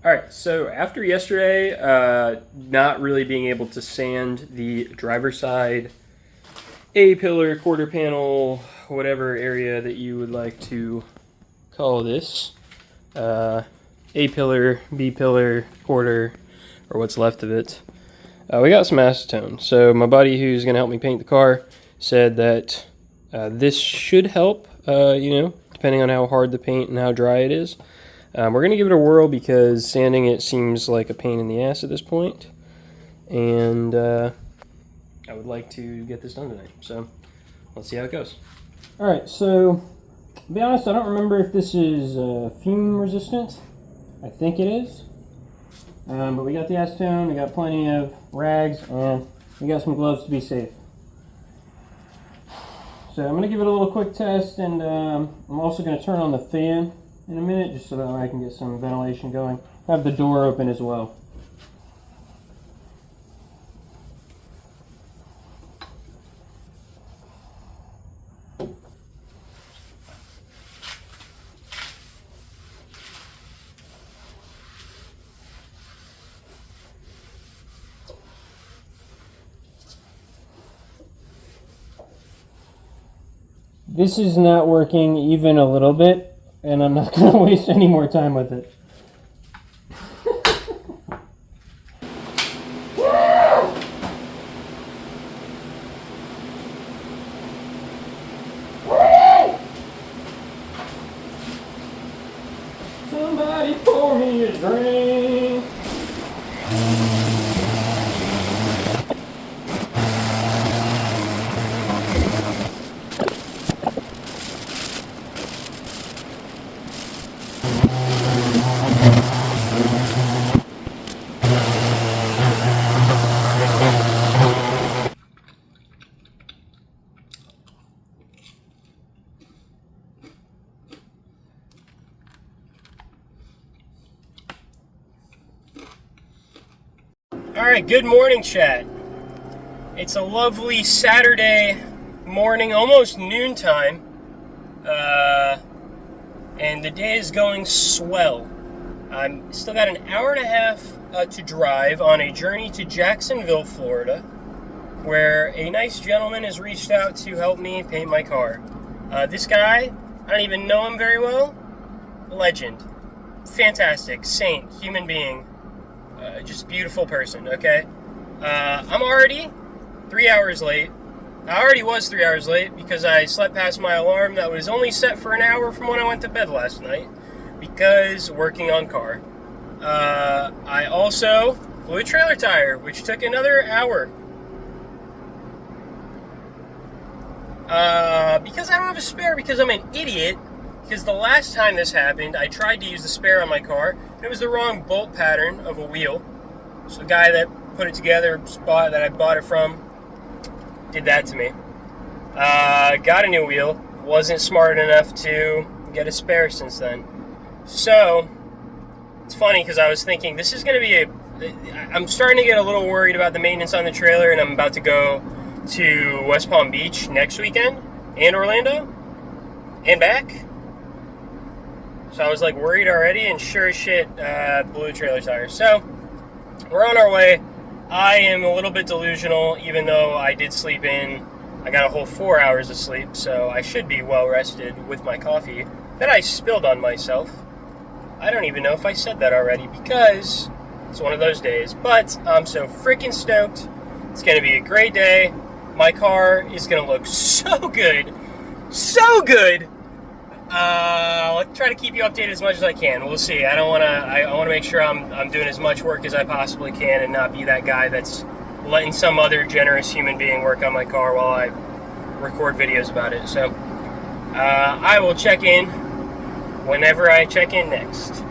All right, so after yesterday, not really being able to sand the driver's side, A-pillar, quarter panel, whatever area that you would like to call this, A-pillar, B-pillar, quarter, or what's left of it, we got some acetone. So my buddy who's going to help me paint the car said that this should help, depending on how hard the paint and how dry it is. We're going to give it a whirl because sanding it seems like a pain in the ass at this point. And I would like to get this done tonight. So let's see how it goes. Alright, so to be honest, I don't remember if this is fume resistant. I think it is. But we got the acetone, we got plenty of rags, and we got some gloves to be safe. So I'm going to give it a little quick test, and I'm also going to turn on the fan in a minute, just so that I can get some ventilation going. Have the door open as well. This is not working even a little bit, and I'm not going to waste any more time with it. Somebody pour me a drink. Alright, good morning, chat. It's a lovely Saturday morning, almost noontime, and the day is going swell. I'm still got an hour and a half to drive on a journey to Jacksonville, Florida, where a nice gentleman has reached out to help me paint my car. This guy, I don't even know him very well. Legend. Fantastic. Saint. Human being. Just beautiful person, okay? I'm already 3 hours late. I already was 3 hours late because I slept past my alarm that was only set for an hour from when I went to bed last night because working on car. I also blew a trailer tire, which took another hour. Because I don't have a spare because I'm an idiot. Because the last time this happened, I tried to use the spare on my car, and it was the wrong bolt pattern of a wheel. So the guy that put it together, that I bought it from, did that to me. Got a new wheel, wasn't smart enough to get a spare since then. So, it's funny because I was thinking, this is going to be I'm starting to get a little worried about the maintenance on the trailer, and I'm about to go to West Palm Beach next weekend, and Orlando, and back. So I was like worried already, and sure as shit, blew a trailer tire. So we're on our way. I am a little bit delusional, even though I did sleep in. I got a whole 4 hours of sleep, so I should be well rested with my coffee that I spilled on myself. I don't even know if I said that already because it's one of those days. But I'm so freaking stoked. It's going to be a great day. My car is going to look so good. So good. I'll try to keep you updated as much as I can. We'll see. I want to make sure I'm doing as much work as I possibly can and not be that guy that's letting some other generous human being work on my car while I record videos about it. So I will check in whenever I check in next.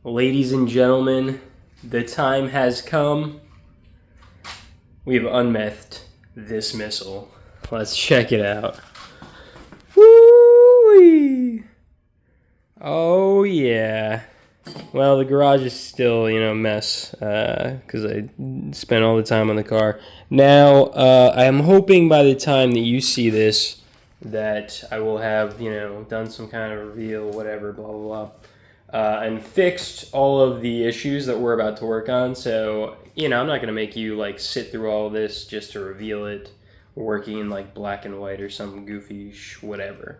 Ladies and gentlemen, the time has come. We've unmethed this missile. Let's check it out. Woo-wee! Oh yeah. Well, the garage is still, a mess because I spent all the time on the car. Now, I am hoping by the time that you see this that I will have, done some kind of reveal, whatever, blah, blah, blah. And fixed all of the issues that we're about to work on. So, I'm not going to make you, sit through all of this just to reveal it. We're working in, black and white or some goofy whatever.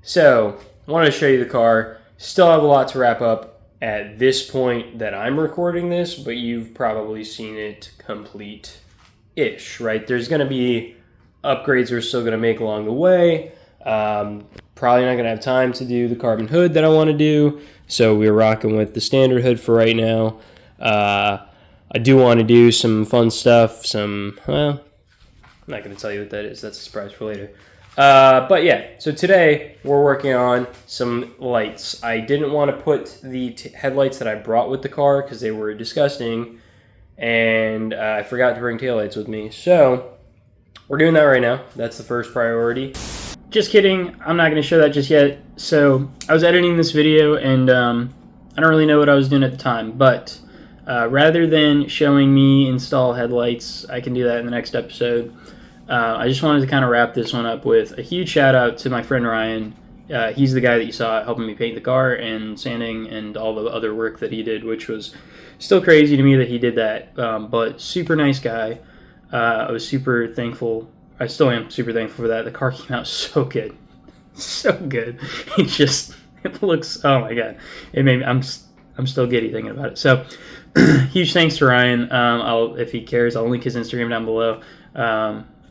So, I wanted to show you the car. Still have a lot to wrap up at this point that I'm recording this, but you've probably seen it complete-ish, right? There's going to be upgrades we're still going to make along the way. Probably not going to have time to do the carbon hood that I want to do, so we're rocking with the standard hood for right now. I do want to do some fun stuff, I'm not going to tell you what that is. That's a surprise for later. But yeah, so today we're working on some lights. I didn't want to put the headlights that I brought with the car because they were disgusting, and I forgot to bring taillights with me. So we're doing that right now. That's the first priority. Just kidding, I'm not going to show that just yet. So I was editing this video and I don't really know what I was doing at the time, but rather than showing me install headlights, I can do that in the next episode. I just wanted to kind of wrap this one up with a huge shout out to my friend Ryan. He's the guy that you saw helping me paint the car and sanding and all the other work that he did, which was still crazy to me that he did that, but super nice guy. I was super thankful. I still am super thankful for that. The car came out so good. So good. It looks, oh my God. I'm still giddy thinking about it. So huge thanks to Ryan. If he cares, I'll link his Instagram down below.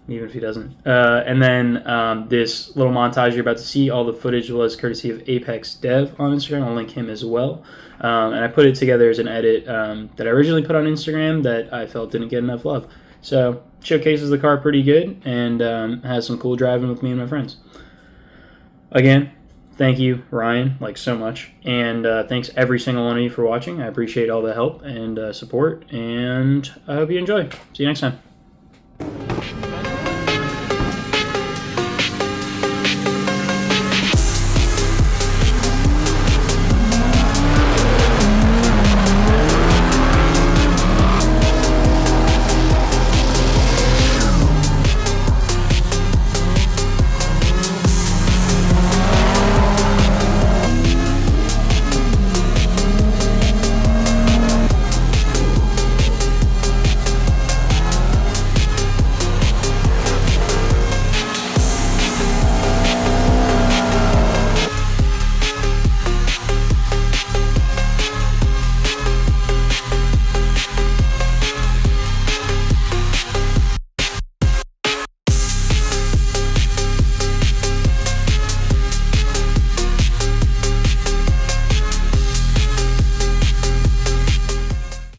Even if he doesn't. And then this little montage you're about to see, all the footage was courtesy of Apex Dev on Instagram. I'll link him as well. And I put it together as an edit that I originally put on Instagram that I felt didn't get enough love. So showcases the car pretty good and has some cool driving with me and my friends. Again, thank you, Ryan, so much. And thanks every single one of you for watching. I appreciate all the help and support, and I hope you enjoy. See you next time.